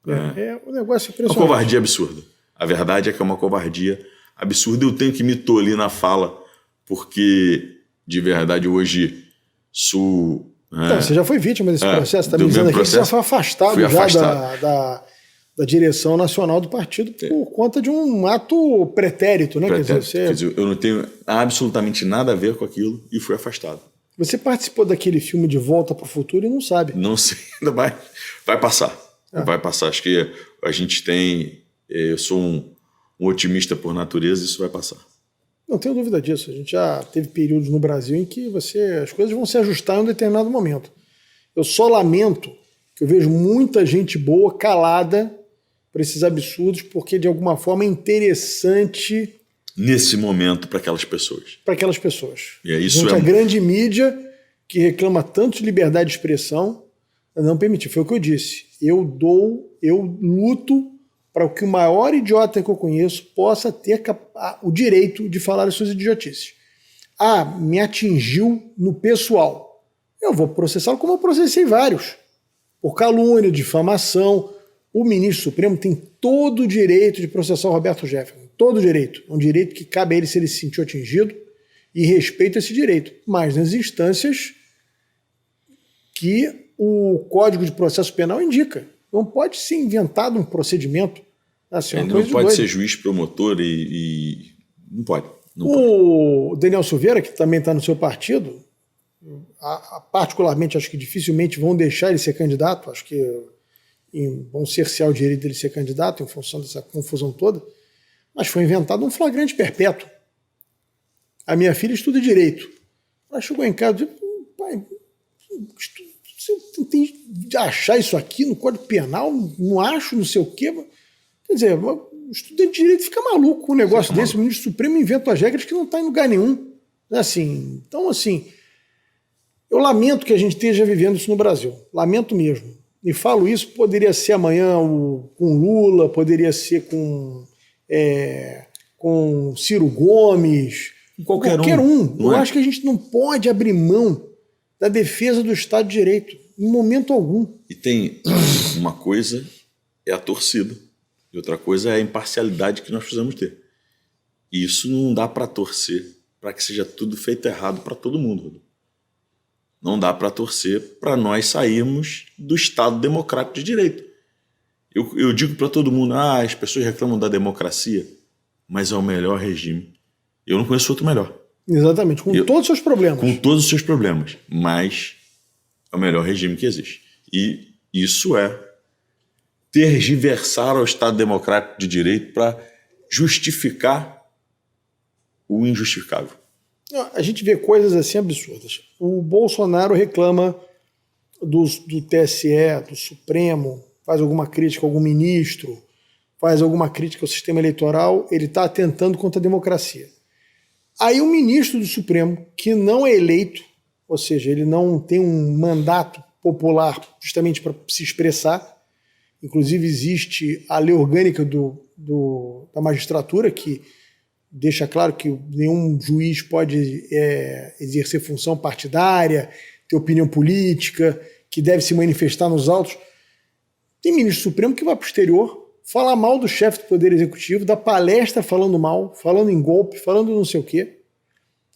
Um negócio impressionante. Uma covardia absurda. A verdade é que é uma covardia absurda. Eu tenho que me tolir na fala, porque, de verdade, hoje sou... você já foi vítima desse processo. Está me dizendo aqui que você já foi afastado da direção nacional do partido por conta de um ato pretérito, né? Quer dizer, eu não tenho absolutamente nada a ver com aquilo e fui afastado. Você participou daquele filme De Volta para o Futuro e não sabe. Não sei, ainda vai passar. Vai passar. Acho que a gente tem... Eu sou um otimista por natureza e isso vai passar. Não tenho dúvida disso. A gente já teve períodos no Brasil em que as coisas vão se ajustar em um determinado momento. Eu só lamento que eu vejo muita gente boa calada por esses absurdos, porque de alguma forma é interessante... Nesse momento, para aquelas pessoas. Para aquelas pessoas. E isso a grande mídia que reclama tanto de liberdade de expressão não permitir. Foi o que eu disse. Eu luto para que o maior idiota que eu conheço possa ter o direito de falar as suas idiotices. Me atingiu no pessoal. Eu vou processá-lo como eu processei vários. Por calúnia, difamação. O ministro Supremo tem todo o direito de processar o Roberto Jefferson. Todo o direito. É um direito que cabe a ele se ele se sentiu atingido e respeita esse direito. Mas nas instâncias que o Código de Processo Penal indica. Não pode ser inventado um procedimento assim. Ele não pode ser juiz promotor e... Não pode. O Daniel Silveira, que também está no seu partido, particularmente acho que dificilmente vão deixar ele ser candidato, acho que vão cercear o direito dele ser candidato em função dessa confusão toda, mas foi inventado um flagrante perpétuo. A minha filha estuda Direito. Ela chegou em casa e disse, pai, você tem de achar isso aqui no Código Penal? Não acho, não sei o quê. Quer dizer, o estudante de Direito fica maluco com um negócio desse. O ministro Supremo inventa as regras que não está em lugar nenhum. Assim, então, assim, eu lamento que a gente esteja vivendo isso no Brasil. Lamento mesmo. E falo isso, poderia ser amanhã com Lula, poderia ser com Ciro Gomes, qualquer um. Eu acho que a gente não pode abrir mão da defesa do Estado de Direito, em momento algum. E tem uma coisa, é a torcida, e outra coisa é a imparcialidade que nós precisamos ter. E isso não dá para torcer para que seja tudo feito errado para todo mundo, Rodrigo. Não dá para torcer para nós sairmos do Estado democrático de direito. Eu digo para todo mundo, as pessoas reclamam da democracia, mas é o melhor regime. Eu não conheço outro melhor. Exatamente, com todos os seus problemas. Com todos os seus problemas, mas é o melhor regime que existe. E isso é tergiversar ao Estado Democrático de Direito para justificar o injustificável. A gente vê coisas assim absurdas. O Bolsonaro reclama do TSE, do Supremo, faz alguma crítica a algum ministro, faz alguma crítica ao sistema eleitoral, ele está atentando contra a democracia. Aí o ministro do Supremo, que não é eleito, ou seja, ele não tem um mandato popular justamente para se expressar, inclusive existe a lei orgânica da magistratura que deixa claro que nenhum juiz pode exercer função partidária, ter opinião política, que deve se manifestar nos autos. Tem ministro Supremo que vai para o exterior, fala mal do chefe do Poder Executivo, dá palestra falando mal, falando em golpe, falando não sei o quê.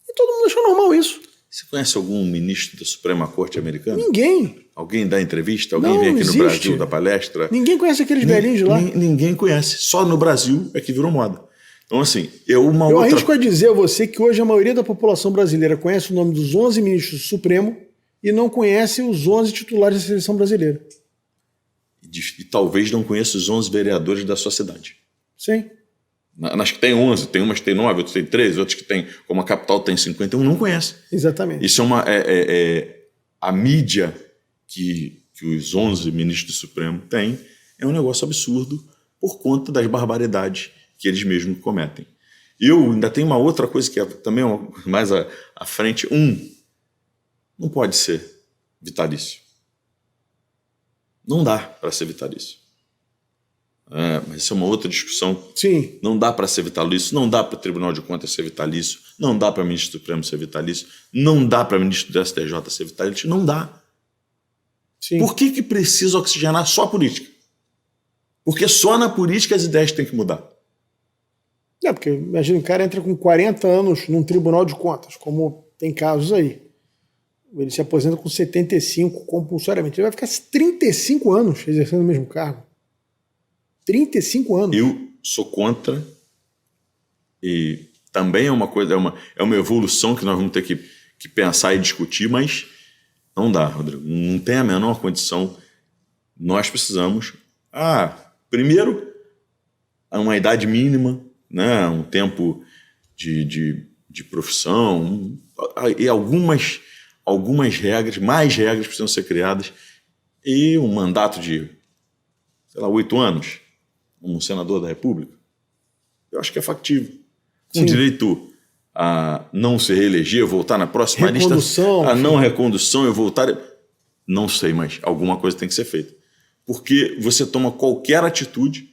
E todo mundo achou normal isso. Você conhece algum ministro da Suprema Corte americana? Ninguém. Alguém dá entrevista? Alguém Não, vem aqui existe. no Brasil dar palestra? Ninguém conhece aqueles velhinhos de lá. Ninguém conhece. Só no Brasil é que virou moda. Então, assim, Eu arrisco a dizer a você que hoje a maioria da população brasileira conhece o nome dos 11 ministros do Supremo e não conhece os 11 titulares da seleção brasileira. E talvez não conheça os 11 vereadores da sua cidade. Sim. Nas que tem 11, tem umas que tem 9, outras que tem 13, outras que tem, como a capital tem 51, não conhece. Exatamente. Isso a mídia que os 11 ministros do Supremo têm é um negócio absurdo por conta das barbaridades que eles mesmos cometem. Eu ainda tenho uma outra coisa que é também mais à frente. Não pode ser vitalício. Não dá para ser vitalício. Mas isso é uma outra discussão. Sim. Não dá para ser vitalício, não dá para o Tribunal de Contas ser vitalício, não dá para o ministro do Supremo ser vitalício, não dá para o ministro do STJ ser vitalício, não dá. Sim. Por que precisa oxigenar só a política? Porque só na política as ideias têm que mudar. Porque imagina, o cara entra com 40 anos num Tribunal de Contas, como tem casos aí. Ele se aposenta com 75 compulsoriamente. Ele vai ficar 35 anos exercendo o mesmo cargo. 35 anos. Eu sou contra, e também é uma coisa, é uma evolução que nós vamos ter que pensar e discutir, mas não dá, Rodrigo. Não tem a menor condição. Nós precisamos, primeiro, uma idade mínima, né, um tempo de profissão, e algumas regras, mais regras precisam ser criadas, e um mandato de, 8 anos, como senador da República, eu acho que é factível. Com direito a não se reeleger, voltar na próxima lista, a não recondução e voltar... Não sei, mas alguma coisa tem que ser feita. Porque você toma qualquer atitude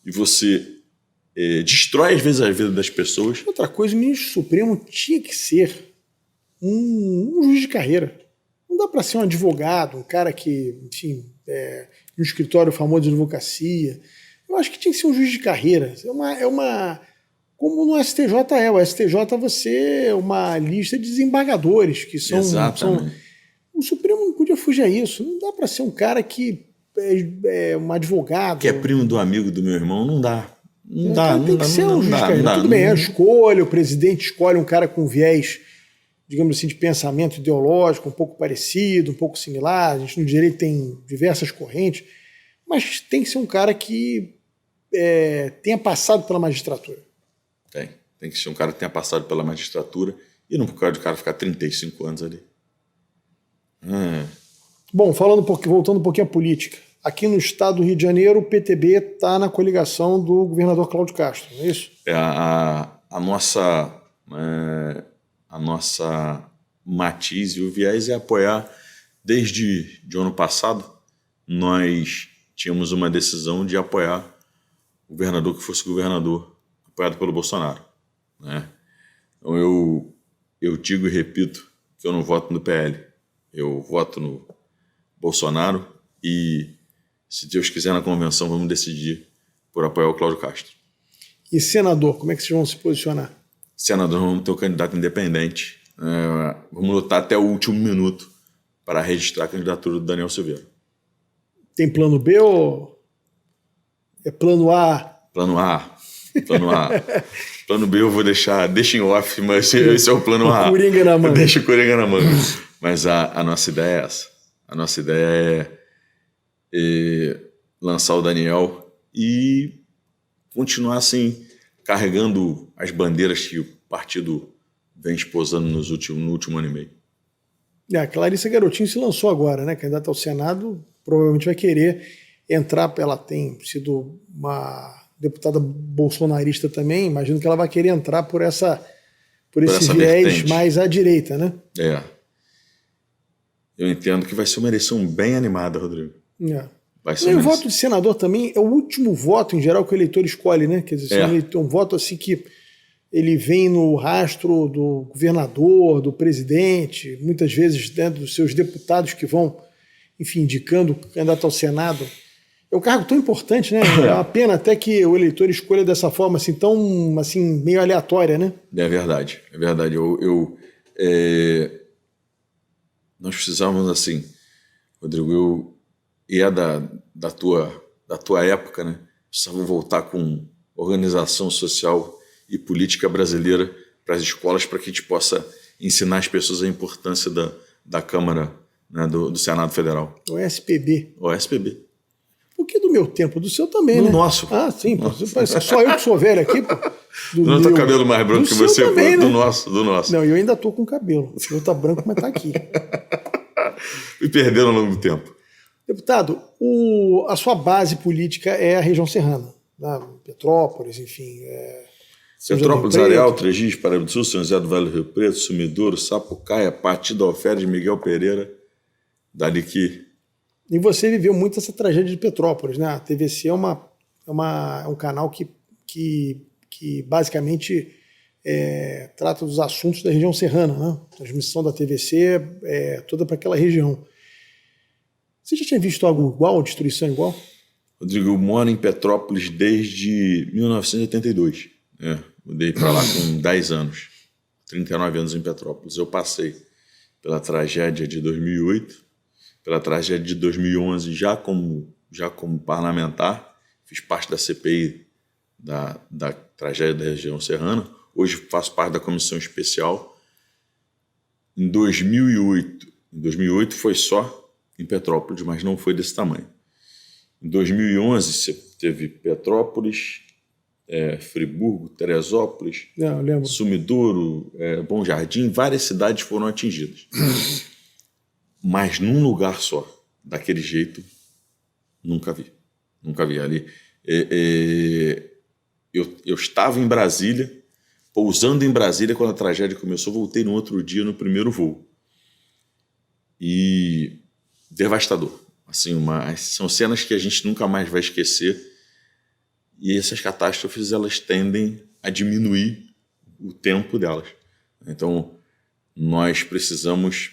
e você destrói, às vezes, a vida das pessoas. Outra coisa, o ministro Supremo tinha que ser um juiz de carreira. Não dá para ser um advogado, um cara que, enfim, um escritório famoso de advocacia. Eu acho que tinha que ser um juiz de carreira. Como no STJ é. O STJ você é uma lista de desembargadores que são... Exatamente. O Supremo não podia fugir a isso. Não dá para ser um cara que é um advogado. Que é primo do amigo do meu irmão, não dá. Tem que ser um juiz de carreira. Tudo bem, o presidente escolhe um cara com viés, digamos assim, de pensamento ideológico, um pouco parecido, um pouco similar. A gente no direito tem diversas correntes, mas tem que ser um cara que tenha passado pela magistratura. Tem que ser um cara que tenha passado pela magistratura e não por causa do cara ficar 35 anos ali. Bom, voltando um pouquinho à política. Aqui no estado do Rio de Janeiro, o PTB está na coligação do governador Cláudio Castro, não é isso? A nossa matiz e o viés é apoiar. Desde o ano passado, nós tínhamos uma decisão de apoiar o governador que fosse governador, apoiado pelo Bolsonaro, né? Então eu digo e repito que eu não voto no PL, eu voto no Bolsonaro e, se Deus quiser, na convenção vamos decidir por apoiar o Cláudio Castro. E senador, como é que vocês vão se posicionar? Senador, vamos ter um candidato independente. Vamos lutar até o último minuto para registrar a candidatura do Daniel Silveira. Tem plano B ou é plano A? Plano A. Plano A. Plano B eu vou deixa em off, mas esse é o plano A. Coringa na manga. Deixa o Coringa na manga. Mas a nossa ideia é essa. A nossa ideia é lançar o Daniel e continuar assim, carregando as bandeiras que o partido vem esposando no último ano e meio. A Clarissa Garotinho se lançou agora, né? Candidata ao Senado, provavelmente vai querer entrar. Ela tem sido uma deputada bolsonarista também. Imagino que ela vai querer entrar por esse viés vertente mais à direita, né? Eu entendo que vai ser uma eleição bem animada, Rodrigo. Vai ser o voto de senador também é o último voto, em geral, que o eleitor escolhe, né? Quer dizer, um voto assim que ele vem no rastro do governador, do presidente, muitas vezes dentro dos seus deputados que vão, enfim, indicando o candidato ao Senado. É um cargo tão importante, né? É uma pena até que o eleitor escolha dessa forma assim, tão assim, meio aleatória, né? É verdade, é verdade. Nós precisávamos, assim, Rodrigo, da tua época, né? Precisávamos voltar com organização social e política brasileira para as escolas, para que a gente possa ensinar as pessoas a importância da Câmara, né, do Senado Federal. O SPB. O SPB. Porque do meu tempo, do seu também, do né? Nosso. Sim. Parece só eu que sou velho aqui, pô. Não estou com cabelo mais branco que você, também, pô. Né? Do nosso. Não, eu ainda estou com cabelo. O meu tá branco, mas tá aqui. Me perderam ao longo do tempo. Deputado, a sua base política é a região serrana, né? Petrópolis, enfim. Petrópolis, Areal, Trejis, Paraíba do Sul, São José do Vale do Rio Preto, Sumidouro, Sapucaia, Partido Alferes, Miguel Pereira, dali que... E você viveu muito essa tragédia de Petrópolis, né? A TVC é um canal que basicamente trata dos assuntos da região serrana, né? A transmissão da TVC é toda para aquela região. Você já tinha visto algo igual, destruição igual? Rodrigo, eu moro em Petrópolis desde 1982. Mudei para lá com 10 anos, 39 anos em Petrópolis. Eu passei pela tragédia de 2008, pela tragédia de 2011 já como parlamentar, fiz parte da CPI da tragédia da região serrana, hoje faço parte da comissão especial. Em 2008 foi só em Petrópolis, mas não foi desse tamanho. Em 2011 você teve Petrópolis, Friburgo, Teresópolis, Sumidouro, Bom Jardim, várias cidades foram atingidas. Mas num lugar só, daquele jeito, nunca vi. Nunca vi ali. Eu estava em Brasília, pousando em Brasília quando a tragédia começou, voltei no outro dia no primeiro voo. E devastador. Assim, são cenas que a gente nunca mais vai esquecer. E essas catástrofes, elas tendem a diminuir o tempo delas. Então, nós precisamos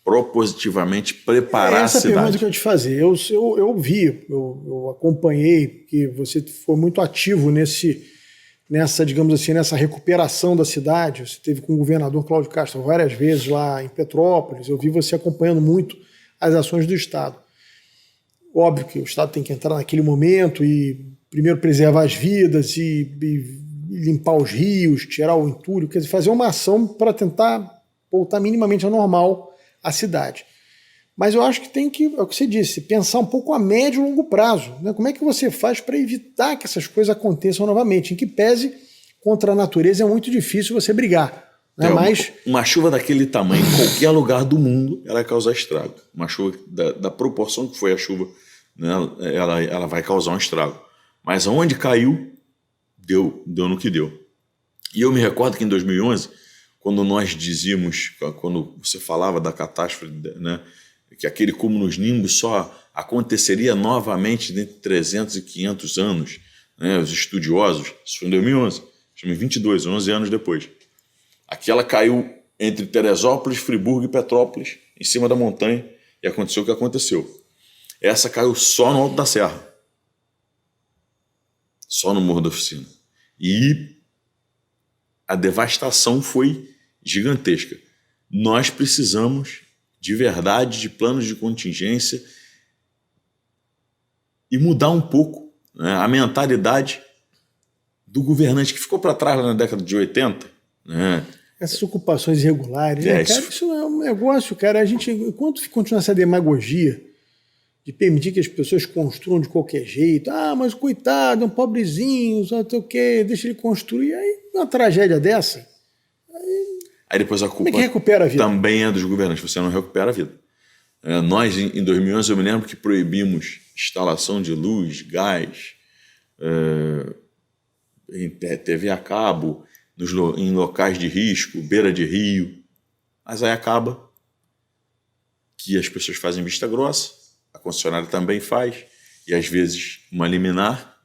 propositivamente preparar a cidade. Essa pergunta que eu te fazer. Eu acompanhei que você foi muito ativo nessa, digamos assim, nessa recuperação da cidade. Você esteve com o governador Cláudio Castro várias vezes lá em Petrópolis. Eu vi você acompanhando muito as ações do Estado. Óbvio que o Estado tem que entrar naquele momento e primeiro preservar as vidas e limpar os rios, tirar o entulho, quer dizer, fazer uma ação para tentar voltar minimamente ao normal a cidade. Mas eu acho que tem que, é o que você disse, pensar um pouco a médio e longo prazo. Né? Como é que você faz para evitar que essas coisas aconteçam novamente? Em que pese contra a natureza é muito difícil você brigar. Né? Mas uma chuva daquele tamanho, em qualquer lugar do mundo, ela vai causar estrago. Uma chuva da proporção que foi a chuva, né? ela vai causar um estrago. Mas onde caiu, deu no que deu. E eu me recordo que em 2011, quando nós dizíamos, quando você falava da catástrofe, né, que aquele cúmulos nimbus só aconteceria novamente dentro de 300 e 500 anos, né, os estudiosos, isso foi em 2011, estamos em 22, 11 anos depois. Aquela caiu entre Teresópolis, Friburgo e Petrópolis, em cima da montanha, e aconteceu o que aconteceu. Essa caiu só no Alto da Serra. Só no Morro da Oficina. E a devastação foi gigantesca. Nós precisamos, de verdade, de planos de contingência e mudar um pouco, né, a mentalidade do governante que ficou para trás lá na década de 80. Né? Essas ocupações irregulares, né, cara? Isso não é um negócio, cara. A gente, enquanto continua essa demagogia de permitir que as pessoas construam de qualquer jeito, mas coitado, é um pobrezinho, só sei o quê, deixa ele construir, aí uma tragédia dessa. Aí depois a culpa como é que recupera a vida? Também é dos governantes, você não recupera a vida. Nós, em 2011, eu me lembro que proibimos instalação de luz, gás, em TV a cabo, em locais de risco, beira de rio. Mas aí acaba que as pessoas fazem vista grossa, a concessionária também faz, e às vezes uma liminar,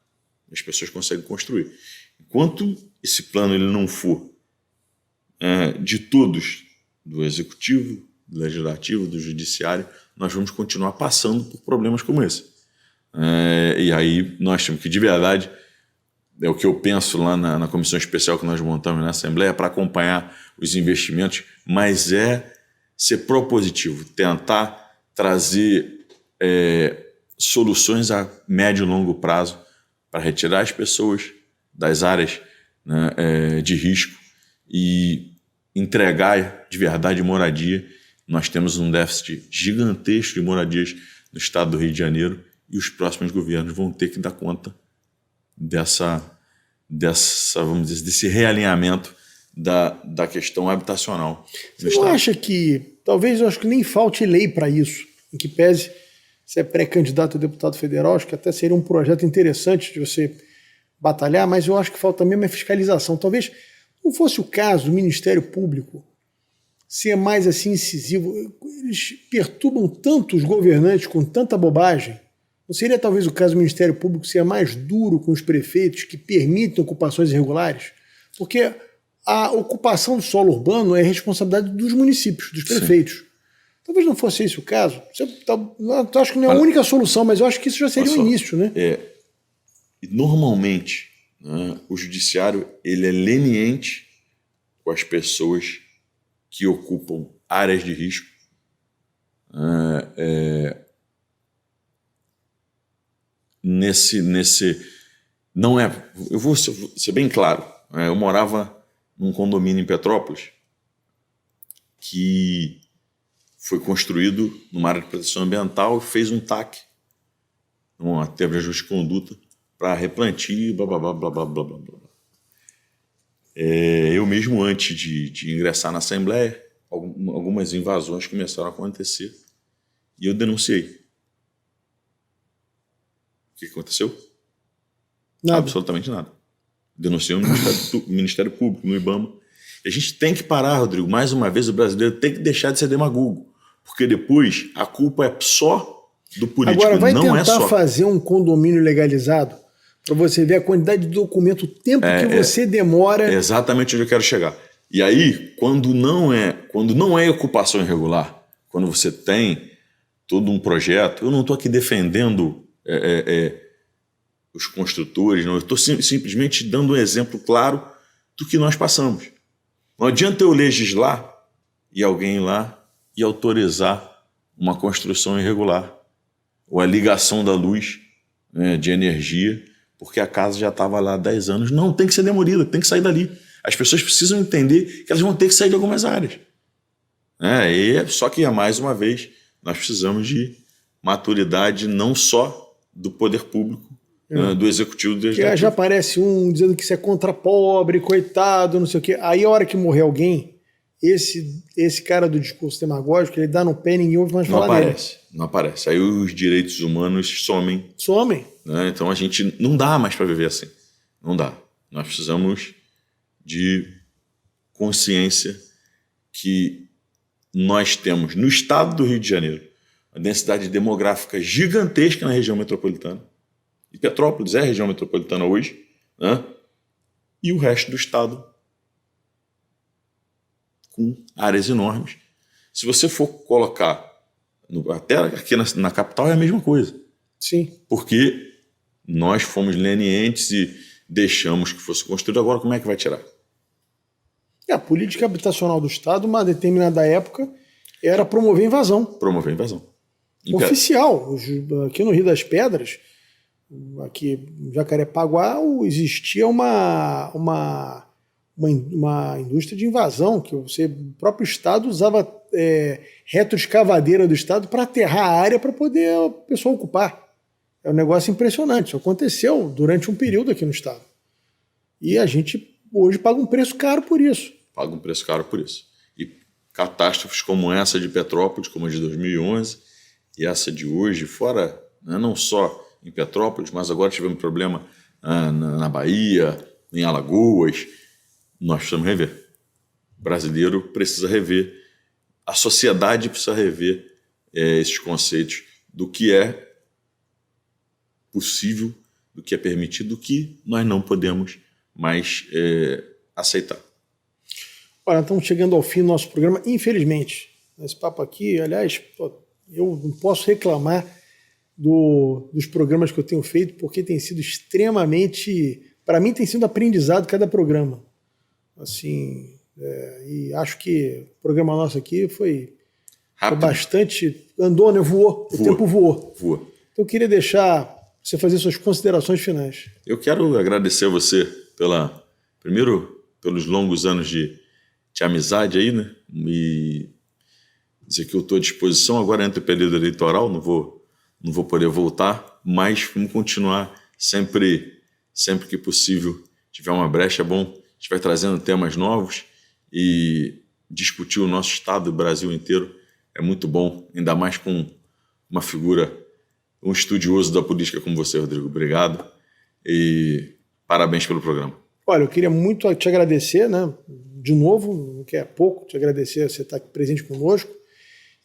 as pessoas conseguem construir. Enquanto esse plano ele não for de todos, do executivo, do legislativo, do judiciário, nós vamos continuar passando por problemas como esse. E aí nós temos que, de verdade, é o que eu penso lá na comissão especial que nós montamos na Assembleia, para acompanhar os investimentos, mas é ser propositivo, tentar trazer soluções a médio e longo prazo para retirar as pessoas das áreas, né, de risco e entregar de verdade moradia. Nós temos um déficit gigantesco de moradias no estado do Rio de Janeiro e os próximos governos vão ter que dar conta vamos dizer, desse realinhamento da questão habitacional. Você não acha que, talvez, eu acho que nem falte lei para isso, em que pese ser pré-candidato a deputado federal, acho que até seria um projeto interessante de você batalhar, mas eu acho que falta mesmo a fiscalização. Talvez não fosse o caso do Ministério Público ser mais assim incisivo. Eles perturbam tanto os governantes com tanta bobagem. Não seria talvez o caso do Ministério Público ser mais duro com os prefeitos que permitem ocupações irregulares? Porque a ocupação do solo urbano é responsabilidade dos municípios, dos prefeitos. Sim. Talvez não fosse esse o caso. Eu acho que não é a única solução, mas eu acho que isso já seria um início, né? Normalmente, né, o judiciário ele é leniente com as pessoas que ocupam áreas de risco. Não é. Eu vou ser bem claro. Eu morava num condomínio em Petrópolis que foi construído numa área de proteção ambiental e fez um TAC, uma termo de ajuste de conduta, para replantio, blá, blá, blá, blá, blá, blá, blá. Eu mesmo, antes de ingressar na Assembleia, algumas invasões começaram a acontecer e eu denunciei. O que aconteceu? Nada. Absolutamente nada. Denunciei no Ministério Público, no IBAMA. E a gente tem que parar, Rodrigo. Mais uma vez, o brasileiro tem que deixar de ser demagogo. Porque depois a culpa é só do político. Agora, vai não tentar fazer um condomínio legalizado para você ver a quantidade de documento, o tempo que você demora. É exatamente onde eu quero chegar. E aí, quando não é ocupação irregular, quando você tem todo um projeto, eu não estou aqui defendendo os construtores, não, eu estou simplesmente dando um exemplo claro do que nós passamos. Não adianta eu legislar e alguém ir lá e autorizar uma construção irregular ou a ligação da luz, de energia, porque a casa já estava lá há 10 anos. Não, tem que ser demolida, tem que sair dali. As pessoas precisam entender que elas vão ter que sair de algumas áreas. Só que, mais uma vez, nós precisamos de maturidade não só do poder público, do executivo, do legislativo. Já aparece um dizendo que isso é contra pobre, coitado, não sei o quê. Aí a hora que morrer alguém, esse cara do discurso demagógico, ele dá no pé e ninguém ouve mais falar dele. Não aparece. Aí os direitos humanos somem. Somem. Né? Então a gente não dá mais para viver assim. Não dá. Nós precisamos de consciência que nós temos no estado do Rio de Janeiro uma densidade demográfica gigantesca na região metropolitana. E Petrópolis é a região metropolitana hoje, né? E o resto do estado com áreas enormes. Se você for colocar, até aqui na capital é a mesma coisa. Sim. Porque nós fomos lenientes e deixamos que fosse construído. Agora, como é que vai tirar? A política habitacional do Estado, uma determinada época, era promover invasão. Promover invasão. Oficial. Aqui no Rio das Pedras, aqui em Jacarepaguá, existia uma indústria de invasão, que o próprio Estado usava retroescavadeira do Estado para aterrar a área para poder a pessoa ocupar. É um negócio impressionante. Isso aconteceu durante um período aqui no Estado. E a gente hoje paga um preço caro por isso. Paga um preço caro por isso. E catástrofes como essa de Petrópolis, como a de 2011, e essa de hoje, fora, né, não só em Petrópolis, mas agora tivemos problema na Bahia, em Alagoas, nós precisamos rever. O brasileiro precisa rever, a sociedade precisa rever esses conceitos do que é possível, do que é permitido, do que nós não podemos mais aceitar. Olha, estamos chegando ao fim do nosso programa, infelizmente. Esse papo aqui, aliás, eu não posso reclamar dos programas que eu tenho feito, porque tem sido extremamente... Para mim tem sido aprendizado cada programa. Assim, e acho que o programa nosso aqui foi bastante... Andou, né? Voou. O tempo voou. Então eu queria deixar você fazer suas considerações finais. Eu quero agradecer a você primeiro pelos longos anos de amizade aí, né? E dizer que eu estou à disposição. Agora entra o período eleitoral, não vou poder voltar, mas vamos continuar sempre que possível. Tiver uma brecha, é bom. A gente vai trazendo temas novos e discutir o nosso estado, o Brasil inteiro, é muito bom, ainda mais com uma figura, um estudioso da política como você, Rodrigo. Obrigado e parabéns pelo programa. Olha, eu queria muito te agradecer, né? De novo, que é pouco, te agradecer você estar aqui presente conosco.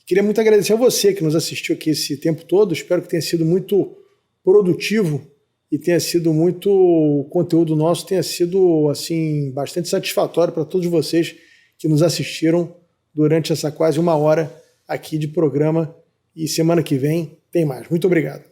Queria muito agradecer a você que nos assistiu aqui esse tempo todo. Espero que tenha sido muito produtivo e tenha sido muito... O conteúdo nosso tenha sido assim, bastante satisfatório para todos vocês que nos assistiram durante essa quase uma hora aqui de programa. E semana que vem tem mais. Muito obrigado.